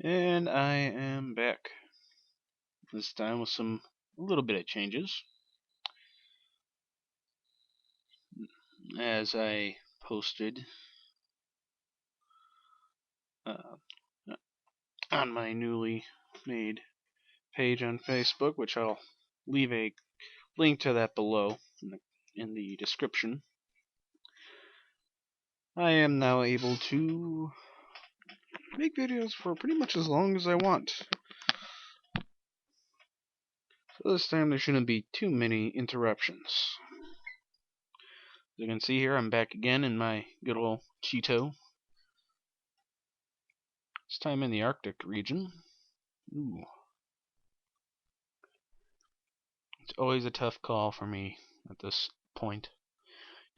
And I am back. This time with a little bit of changes. As I posted uh, on my newly made page on Facebook, which I'll leave a link to that below in the description. I am now able to make videos for pretty much as long as I want. So this time there shouldn't be too many interruptions. As you can see here, I'm back again in my good old Chi-to. This time in the Arctic region. Ooh. It's always a tough call for me at this point.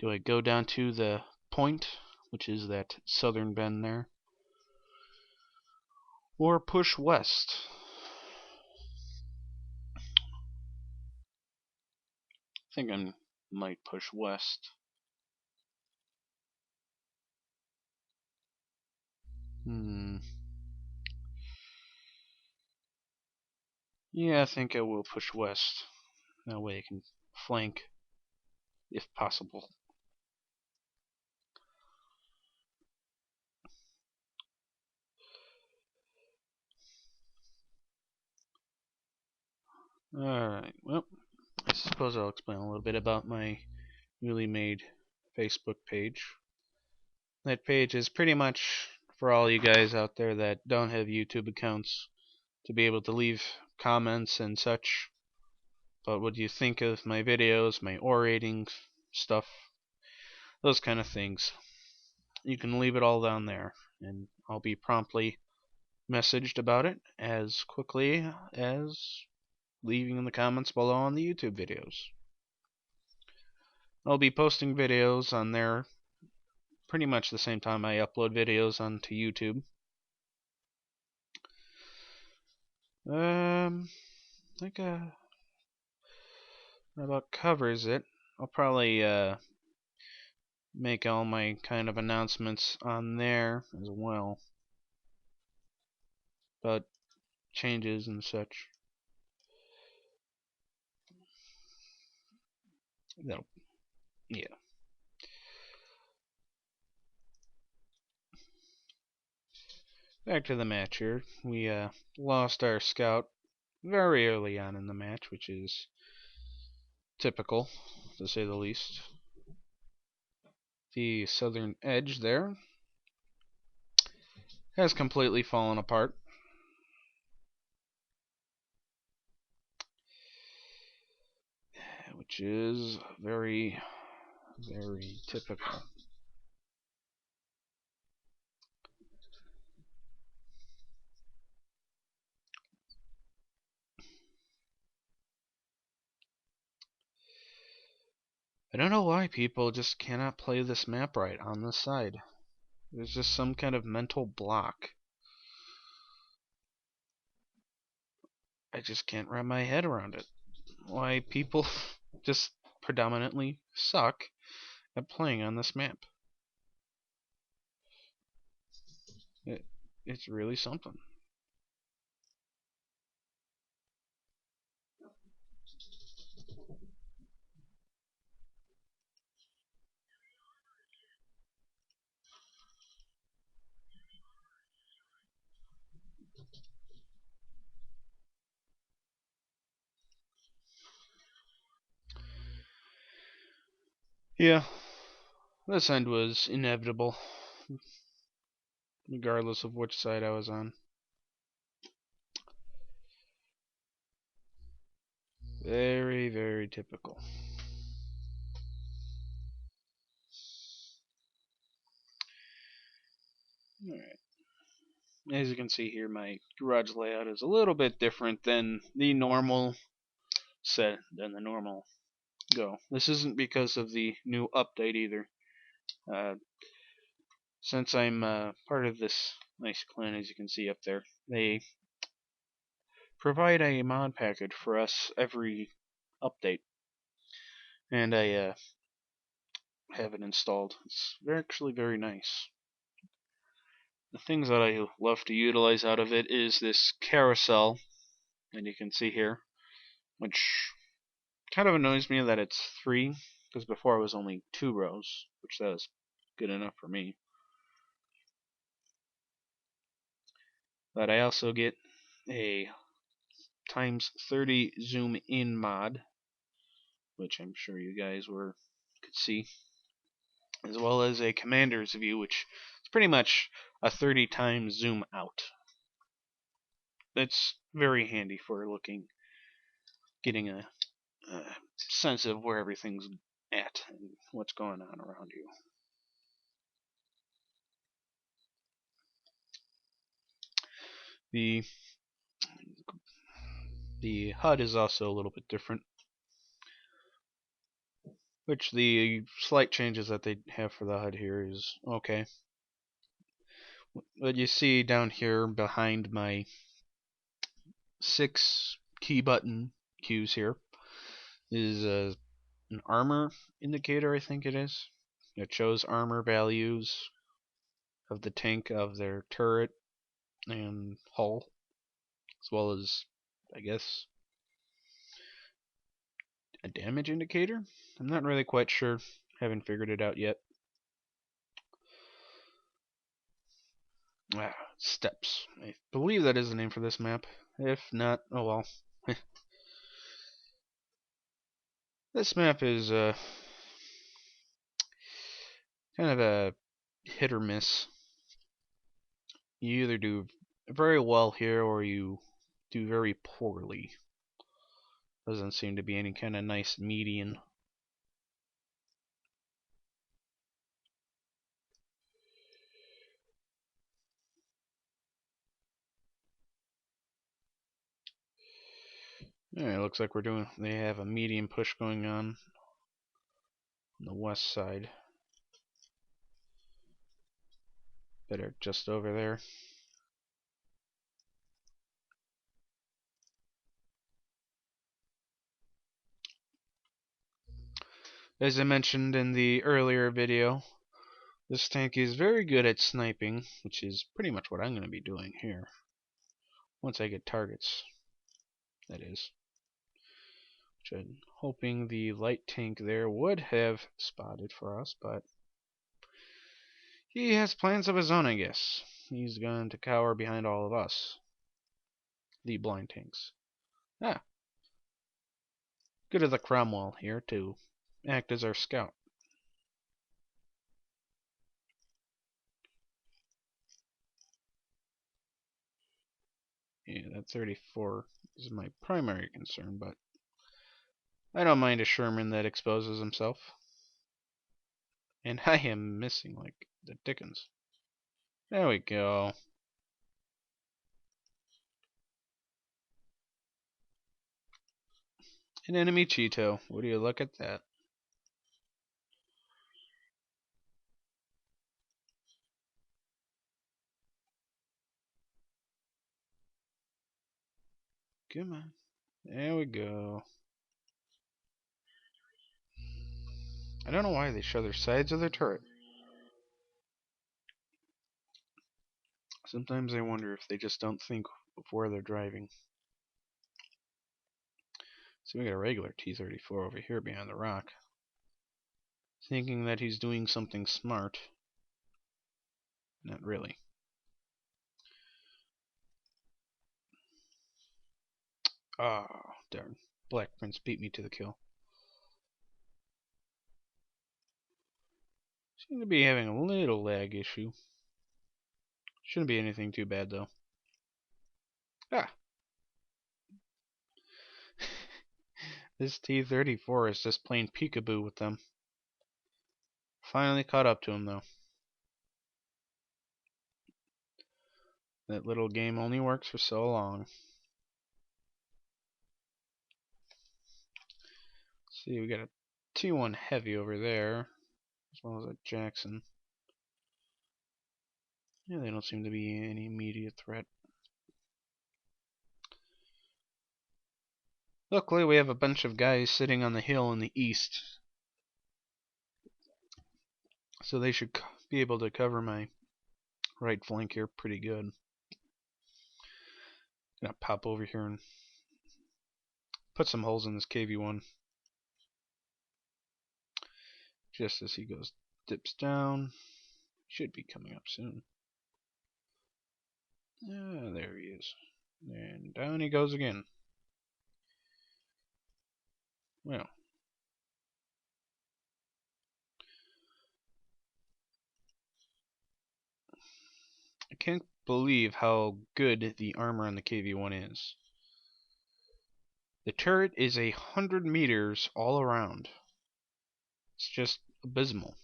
Do I go down to the point, which is that southern bend there, or push west? I think I might push west. Yeah, I think I will push west. That way I can flank, if possible. Alright, well, I suppose I'll explain a little bit about my newly made Facebook page. That page is pretty much for all you guys out there that don't have YouTube accounts to be able to leave comments and such. But what do you think of my videos, my orating stuff, those kind of things? You can leave it all down there, and I'll be promptly messaged about it as quickly as leaving in the comments below on the YouTube videos. I'll be posting videos on there pretty much the same time I upload videos onto YouTube. I think that about covers it. I'll probably make all my kind of announcements on there as well about changes and such. That'll, yeah. Back to the match here. We lost our scout very early on in the match, which is typical, to say the least. The southern edge there has completely fallen apart. Which is very, very typical. I don't know why people just cannot play this map right on this side. There's just some kind of mental block. I just can't wrap my head around it. Why people just predominantly suck at playing on this map. It's really something. Yeah, this end was inevitable, regardless of which side I was on. Very, very typical. Alright. As you can see here, my garage layout is a little bit different than the normal go. This isn't because of the new update either. Uh, since I'm part of this nice clan, as you can see up there, they provide a mod package for us every update, and I have it installed. It's actually very nice. the things that I love to utilize out of it is this carousel that you can see here, which kind of annoys me that it's 3, because before it was only 2 rows, which that was good enough for me. But I also get a times 30 zoom in mod, which I'm sure you guys could see, as well as a commander's view, which is pretty much a 30 times zoom out. That's very handy for getting a sense of where everything's at and what's going on around you. The HUD is also a little bit different, which the slight changes that they have for the HUD here is okay. What you see down here behind my 6 key button cues here is an armor indicator, I think it is. It shows armor values of the tank, of their turret and hull, as well as, I guess, a damage indicator? I'm not really quite sure. Haven't figured it out yet. Steps. I believe that is the name for this map. If not, oh well. This map is kind of a hit or miss. You either do very well here or you do very poorly. Doesn't seem to be any kind of nice median. Alright, looks like they have a medium push going on the west side. Better just over there. As I mentioned in the earlier video, this tank is very good at sniping, which is pretty much what I'm going to be doing here. Once I get targets, that is. Which I'm hoping the light tank there would have spotted for us, but he has plans of his own, I guess. He's going to cower behind all of us, the blind tanks. Good of the Cromwell here to act as our scout. Yeah, that 34 is my primary concern, but I don't mind a Sherman that exposes himself. And I am missing like the dickens. There we go. An enemy Chi-to. Would you look at that? Come on. There we go. I don't know why they show their sides of their turret. Sometimes I wonder if they just don't think of where they're driving. So we got a regular T-34 over here behind the rock. Thinking that he's doing something smart. Not really. Oh, darn. Black Prince beat me to the kill. Seem to be having a little lag issue. Shouldn't be anything too bad though. Ah! This T-34 is just playing peekaboo with them. Finally caught up to him though. That little game only works for so long. See, we got a T1 heavy over there, as well as a Jackson. Yeah, they don't seem to be any immediate threat. Luckily, we have a bunch of guys sitting on the hill in the east, so they should be able to cover my right flank here pretty good. Gonna pop over here and put some holes in this KV-1. Just as he dips down. Should be coming up soon. There he is. And down he goes again. Well, I can't believe how good the armor on the KV-1 is. The turret is 100 meters all around. It's just abysmal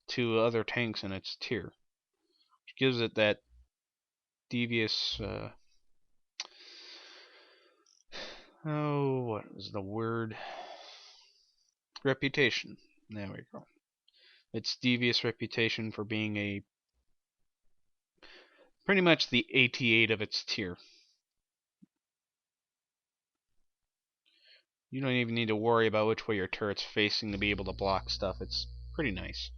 to other tanks in its tier, which gives it that devious, what is the word? Reputation. There we go. Its devious reputation for being pretty much the 88 of its tier. You don't even need to worry about which way your turret's facing to be able to block stuff. It's pretty nice.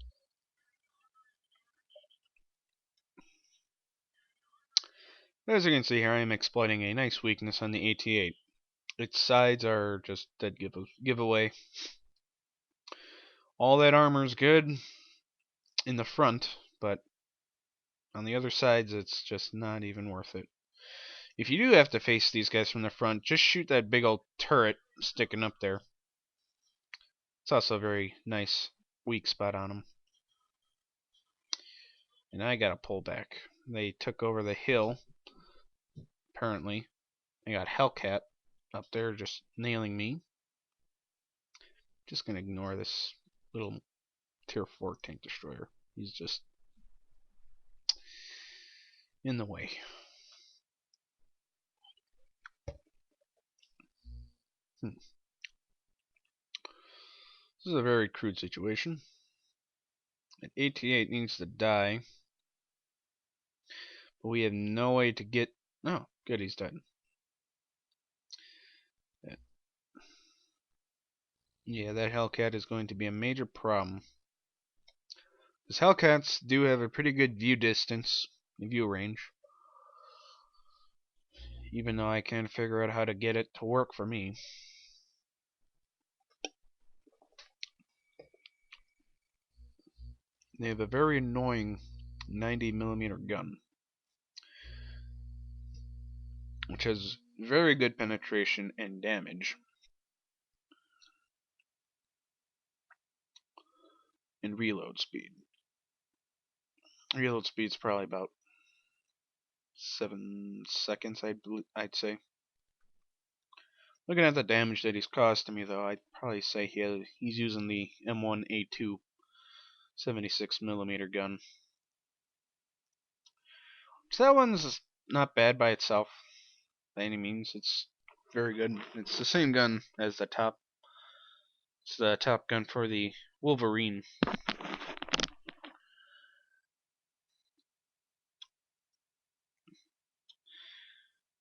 As you can see here, I am exploiting a nice weakness on the 88. Its sides are just dead giveaway. All that armor is good in the front, but on the other sides, it's just not even worth it. If you do have to face these guys from the front, just shoot that big old turret sticking up there. It's also a very nice weak spot on them. And I gotta pull back. They took over the hill, apparently. I got Hellcat up there just nailing me. Just gonna ignore this little tier 4 tank destroyer. He's just in the way. This is a very crude situation. An 88 needs to die, but we have no way to get... Oh, good, he's dead. Yeah, that Hellcat is going to be a major problem. Because Hellcats do have a pretty good view distance, view range. Even though I can't figure out how to get it to work for me. They have a very annoying 90mm gun, which has very good penetration and damage. And reload speed. Reload speed's probably about 7 seconds, I'd say. Looking at the damage that he's caused to me, though, I'd probably say he's using the M1A2 76mm gun. So that one's not bad by itself, by any means. It's very good. It's the same gun as the top. It's the top gun for the Wolverine.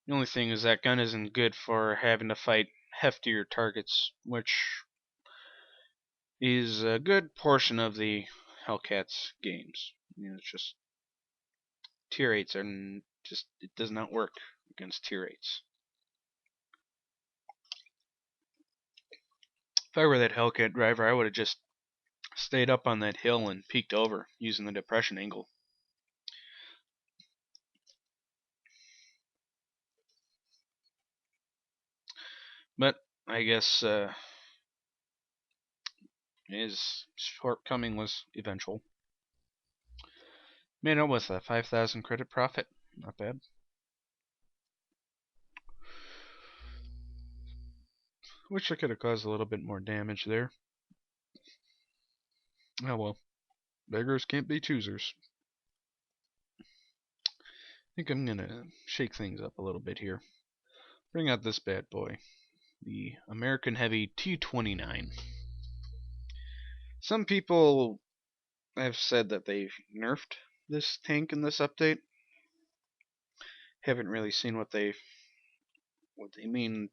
The only thing is that gun isn't good for having to fight heftier targets, which is a good portion of the Hellcats games. You know, it's just tier 8s are just, it does not work against tier 8s. If I were that Hellcat driver, I would have just stayed up on that hill and peeked over using the depression angle. But I guess his shortcoming was eventual. Made up with a 5,000 credit profit. Not bad. Wish I could have caused a little bit more damage there. Oh well. Beggars can't be choosers. I think I'm gonna shake things up a little bit here. Bring out this bad boy. The American Heavy T-29. Some people have said that they've nerfed this tank in this update. Haven't really seen what they mean.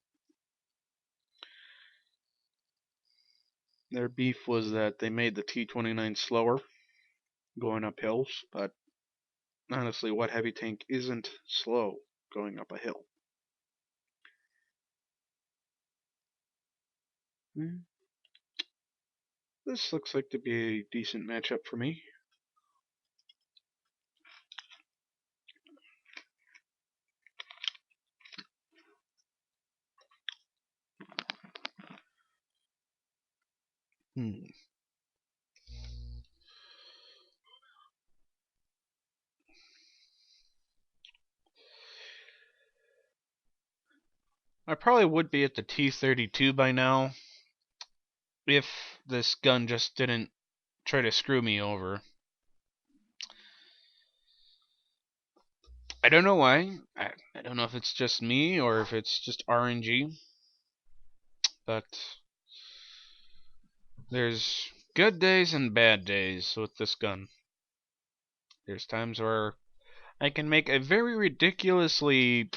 Their beef was that they made the T-29 slower. going up hills, but honestly, what heavy tank isn't slow going up a hill? Hmm. This looks like to be a decent matchup for me. Hmm. I probably would be at the T-32 by now if this gun just didn't try to screw me over. I don't know why. I don't know if it's just me or if it's just RNG, but there's good days and bad days with this gun. There's times where I can make a very ridiculously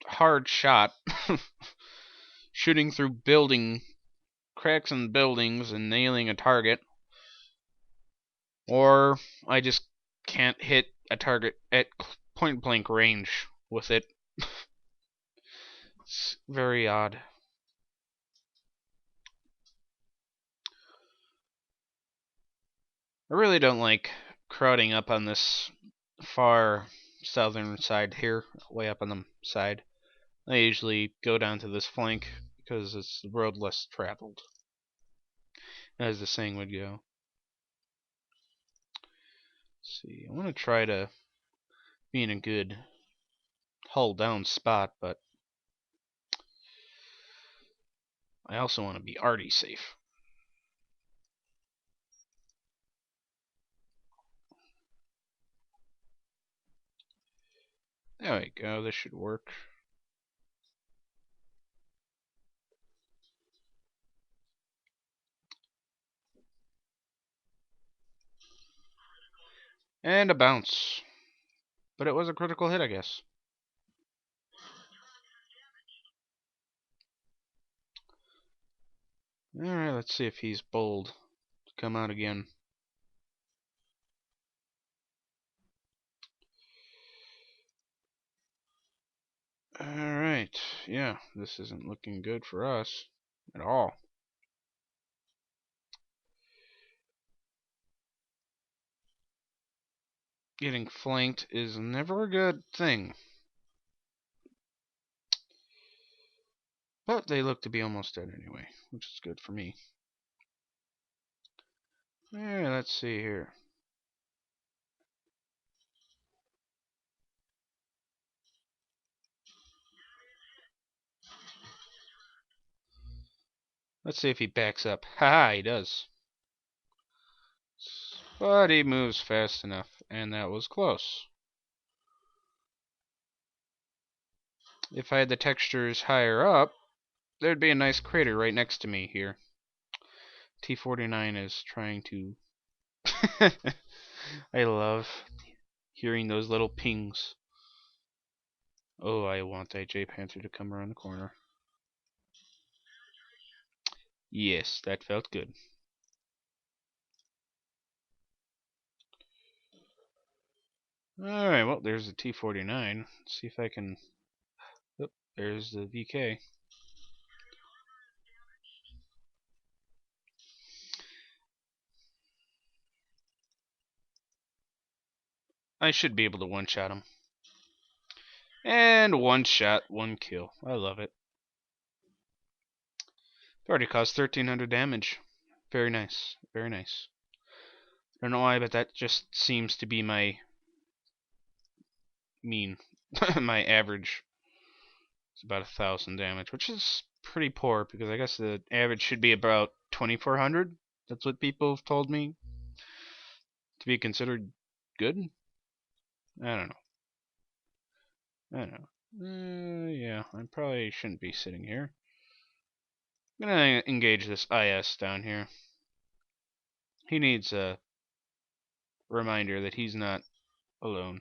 hard shot shooting through cracks in buildings and nailing a target, or I just can't hit a target at point blank range with it. It's very odd. I really don't like crowding up on this far southern side here, way up on the side. I usually go down to this flank because it's the road less traveled, as the saying would go. Let's see, I want to try to be in a good hull down spot, but I also want to be arty safe. There we go, this should work. And a bounce. But it was a critical hit, I guess. Alright, let's see if he's bold to come out again. Alright, yeah, this isn't looking good for us at all. Getting flanked is never a good thing. But they look to be almost dead anyway, which is good for me. Alright, let's see here. Let's see if he backs up. Haha, he does. But he moves fast enough, and that was close. If I had the textures higher up, there'd be a nice crater right next to me here. T-49 is trying to... I love hearing those little pings. Oh, I want that J-Panther to come around the corner. Yes, that felt good. Alright, well, there's the T-49. Let's see if I can... Oh, there's the VK. I should be able to one-shot him. And one shot, one kill. I love it. It already caused 1,300 damage. Very nice. Very nice. I don't know why, but that just seems to be my mean. My average is about 1,000 damage, which is pretty poor because I guess the average should be about 2,400. That's what people have told me to be considered good. I don't know. I don't know. Yeah, I probably shouldn't be sitting here. I'm gonna engage this IS down here. He needs a reminder that he's not alone.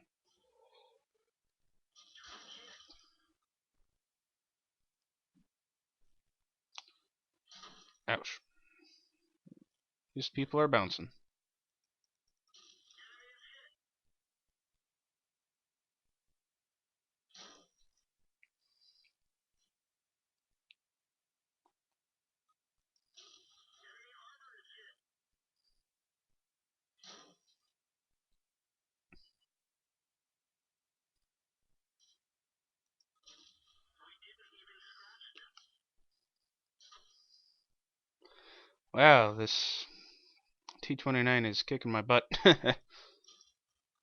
Ouch. These people are bouncing. Wow, this T-29 is kicking my butt.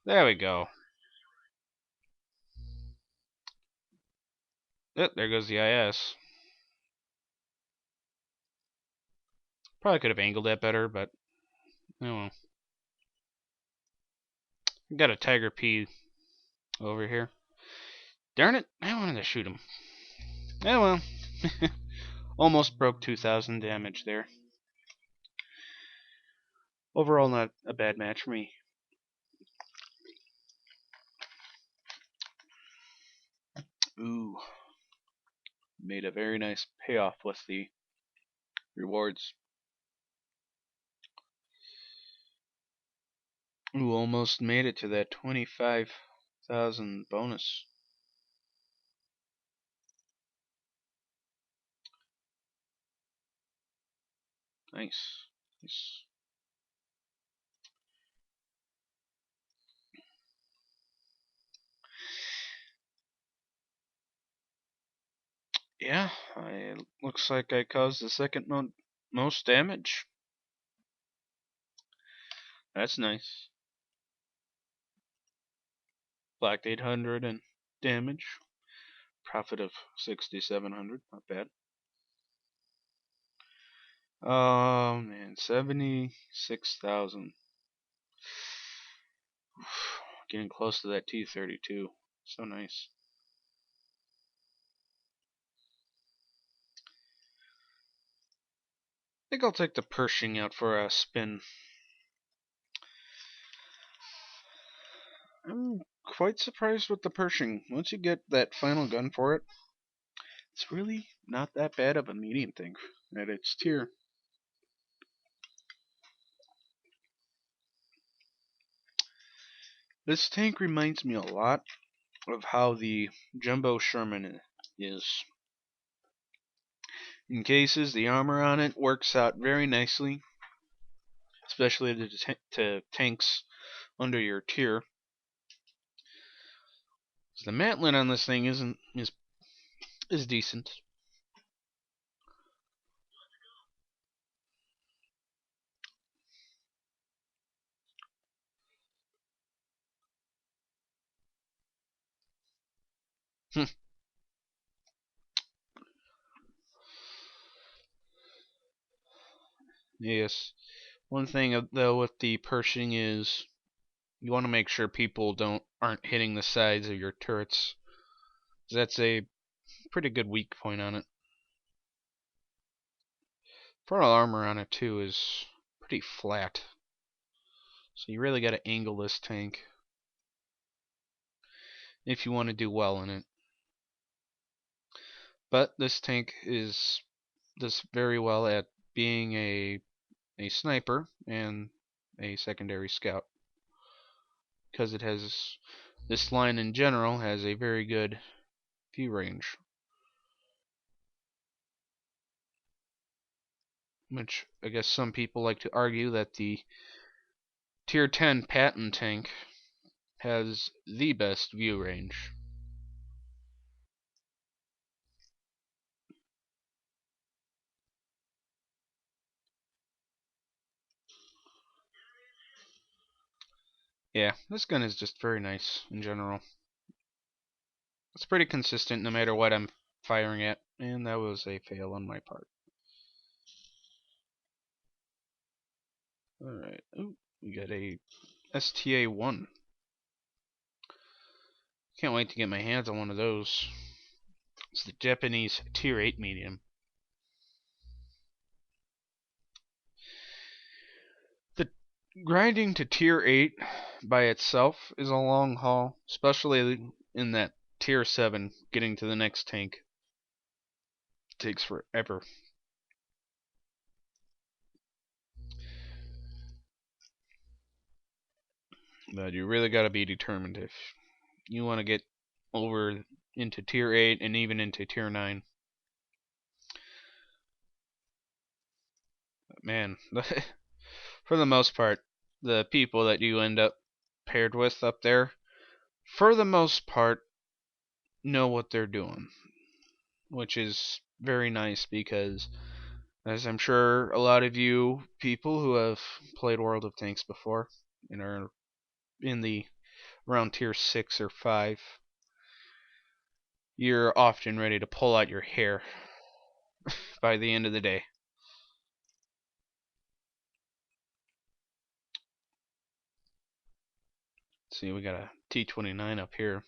There we go. Oh, there goes the IS. Probably could have angled that better, but oh well. Got a Tiger P over here. Darn it, I wanted to shoot him. Oh well. Almost broke 2,000 damage there. Overall, not a bad match for me. Ooh, made a very nice payoff with the rewards. Ooh, almost made it to that 25,000 bonus. Nice. Nice. Yeah, it looks like I caused the second most damage. That's nice. Blacked 800 and damage. Profit of 6,700. Not bad. Oh man, 76,000. Getting close to that T-32. So nice. I think I'll take the Pershing out for a spin. I'm quite surprised with the Pershing. Once you get that final gun for it, it's really not that bad of a medium tank at its tier. This tank reminds me a lot of how the Jumbo Sherman is. In cases, the armor on it works out very nicely, especially to tanks under your tier. So the mantlet on this thing is decent. Yes. One thing though with the Pershing is you want to make sure people aren't hitting the sides of your turrets. That's a pretty good weak point on it. Frontal armor on it too is pretty flat. So you really got to angle this tank if you want to do well in it. But this tank does very well at being a sniper and a secondary scout, because it has this line in general has a very good view range, which I guess some people like to argue that the tier 10 Patton tank has the best view range. Yeah, this gun is just very nice in general. It's pretty consistent no matter what I'm firing at, and that was a fail on my part. Alright, ooh, we got a STA-1. Can't wait to get my hands on one of those. It's the Japanese tier 8 medium. The grinding to tier 8 by itself is a long haul, especially in that tier 7. Getting to the next tank takes forever. But you really gotta be determined if you want to get over into tier 8 and even into tier 9. But man, for the most part, the people that you end up paired with up there, for the most part, know what they're doing, which is very nice because As I'm sure a lot of you people who have played World of Tanks before and are in the around tier 6 or 5, you're often ready to pull out your hair by the end of the day. See, we got a T-29 up here.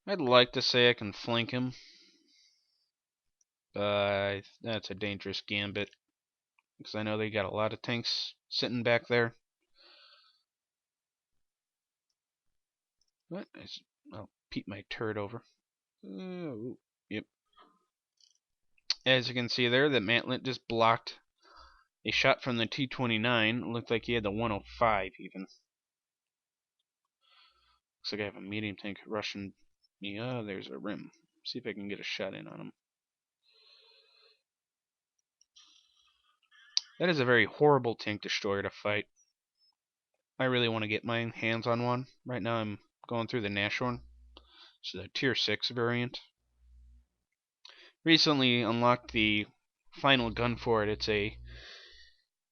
I'd like to say I can flank him, but that's a dangerous gambit because I know they got a lot of tanks sitting back there. What? I'll peep my turret over. Yep. As you can see there, the Mantlet just blocked a shot from the T-29. It looked like he had the 105 even. Looks like I have a medium tank rushing me. Oh, there's a rim. See if I can get a shot in on him. That is a very horrible tank destroyer to fight. I really want to get my hands on one. Right now I'm going through the Nashorn. It's the tier 6 variant. Recently unlocked the final gun for it. It's a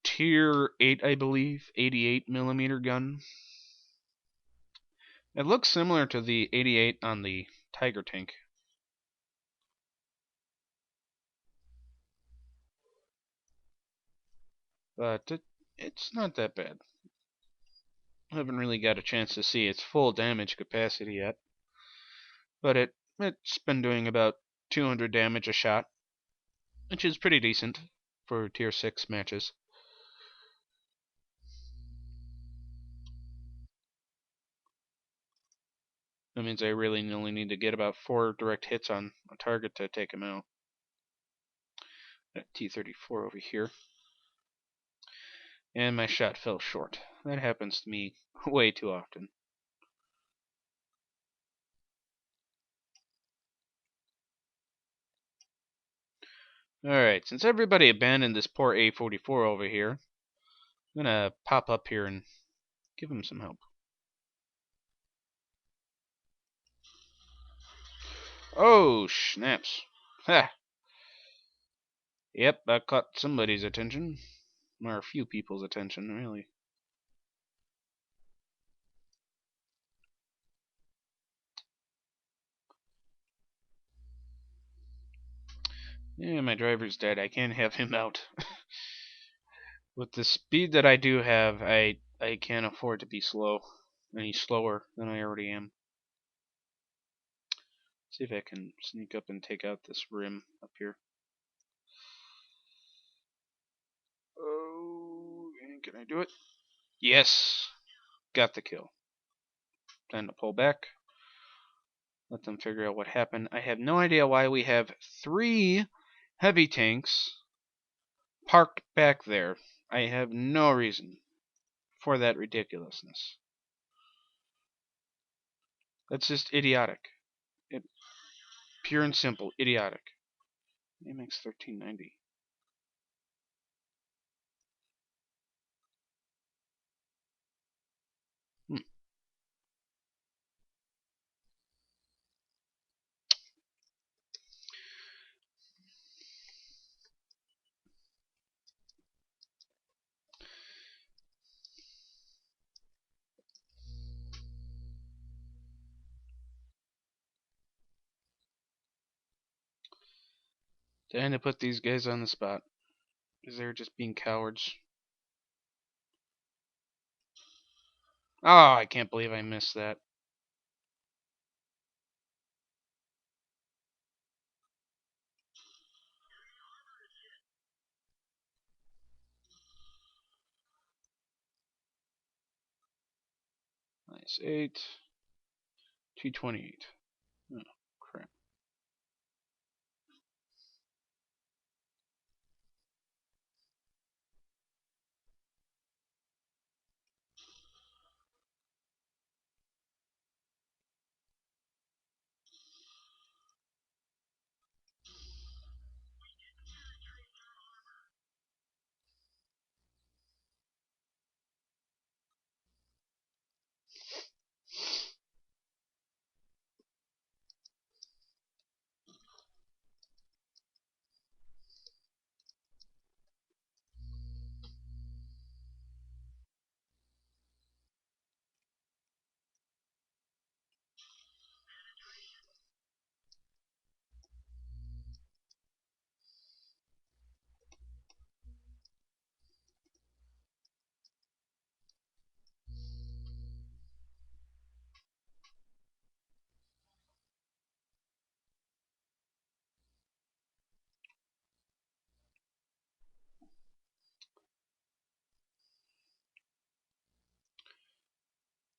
tier 8, I believe, 88mm gun. It looks similar to the 88 on the Tiger tank. But it's not that bad. I haven't really got a chance to see its full damage capacity yet. But it's been doing about 200 damage a shot, which is pretty decent for tier 6 matches. That means I really only need to get about 4 direct hits on a target to take him out. That T-34 over here. And my shot fell short. That happens to me way too often. Alright, since everybody abandoned this poor A-44 over here, I'm gonna pop up here and give him some help. Oh, snaps. Ha! Yep, that caught somebody's attention. Or a few people's attention, really. Yeah, my driver's dead. I can't have him out. With the speed that I do have, I can't afford to be slow. Any slower than I already am. See if I can sneak up and take out this rim up here. Oh, can I do it? Yes! Got the kill. Time to pull back. Let them figure out what happened. I have no idea why we have 3 heavy tanks parked back there. I have no reason for that ridiculousness. That's just idiotic. Pure and simple, idiotic. AMX 1390. Hmm. Trying to put these guys on the spot because they're just being cowards. Oh, I can't believe I missed that. Nice 8. 228. Oh, crap.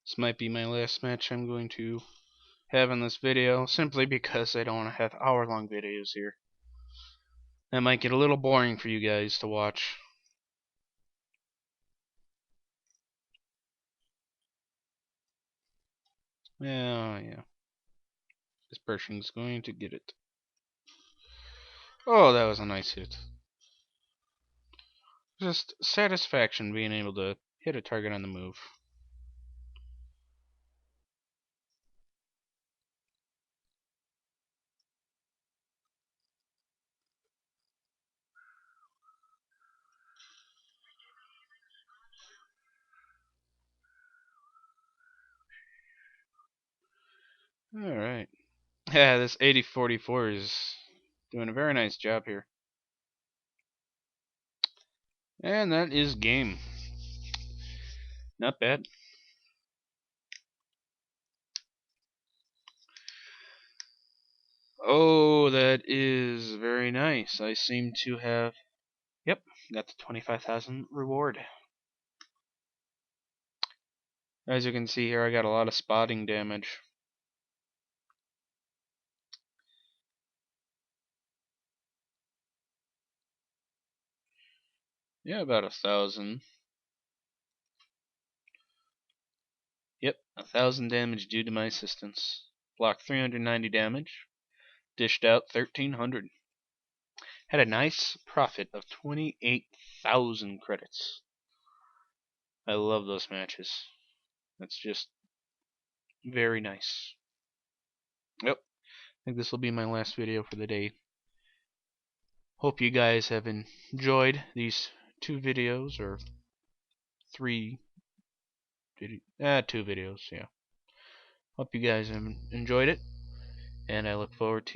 This might be my last match I'm going to have in this video, simply because I don't want to have hour-long videos here. That might get a little boring for you guys to watch. Yeah. This Pershing's going to get it. Oh, that was a nice hit. Just satisfaction being able to hit a target on the move. Alright. Yeah, this 8044 is doing a very nice job here. And that is game. Not bad. Oh, that is very nice. I seem to have... Yep, got the 25,000 reward. As you can see here, I got a lot of spotting damage. Yeah, about 1,000. Yep, 1,000 damage due to my assistance. Blocked 390 damage. Dished out 1,300. Had a nice profit of 28,000 credits. I love those matches. That's just very nice. Yep, I think this will be my last video for the day. Hope you guys have enjoyed these 2 videos, or 3 2 videos, yeah. Hope you guys have enjoyed it, and I look forward to